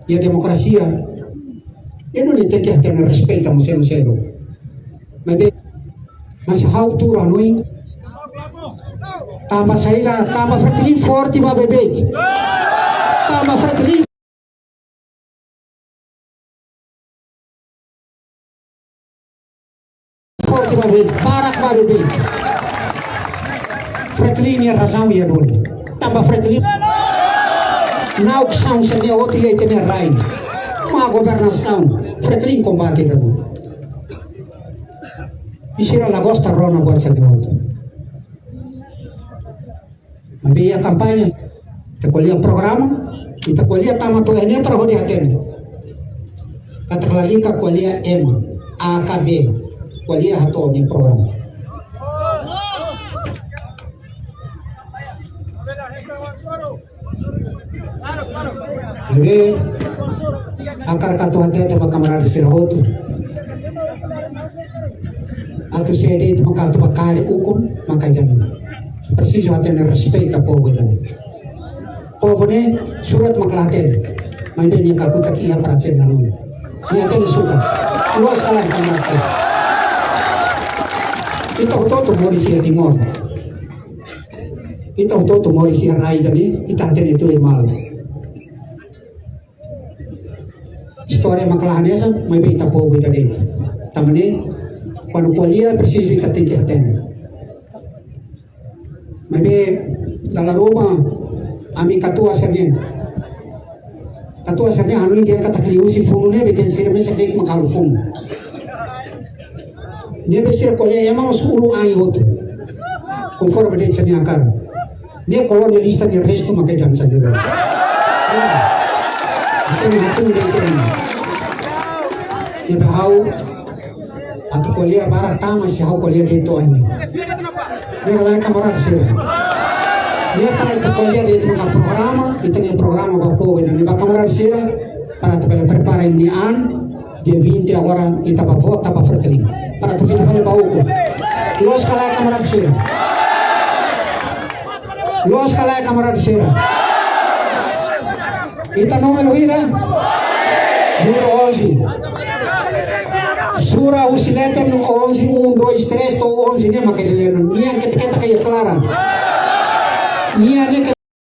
e a democracia e não tem que ter respeito a você mas a altura não é tamba saída tamba fratelli forte para bebê tamba fratelli forte para bebê barak para bebê fratelli minha razão e a dor tamba fratelli na opção seria outro e aí tem a rain uma governação fratelli combate da dor Isira la bosta rona buat sa devoto. Ambil kampanye, kita kuliah programa, kita kuliah tamat tuh ini para hodi haten. Kata lagi ka kuliah M, AKB, kuliah atau ni program. Jadi akar katu hati itu makamara di sirahotu. Atau saya itu makatu makari hukum makanya preciso até respeita povo ini. Povo ini surat maklaten, mas dia yang kaputa kia para ten lalu. Ini até suka. Luas kalian kan nasi. Kita betul tu mori si timor. Kita betul tu mori si rai jadi kita até itu emal. História maklahannya sa, mas kita povo ini. Tamane quando kuliah preciso kita tem que atender. Mas dalam rumah kami katua sernya anu dia kata keliu si funu ne beten sir mesa dek makalu funu. Dia besir kuliah yang mau 10 ayo tu. Conforme beten sernya akar. Dia kalau di lista di resto makai jangan saja. Itu dia tahu atau kuliah barat tamas si hau kuliah di itu ini. Dia lain kamarad sih. Dia para itu kuliah di itu maka programa, itu ni programa bapo ini. Dia kamarad sih para tu prepara ini dia 20 orang itu bapo tapa fratelli. Para tu kita boleh bauku. Luas kalai kamarad sih. Luas kalai kamarad sih. Kita nomor hira. Número 11. Surah usileten no 11, 1, 2, 3, to 11 niya makikinig. Niyan kita kaya clara. Niyan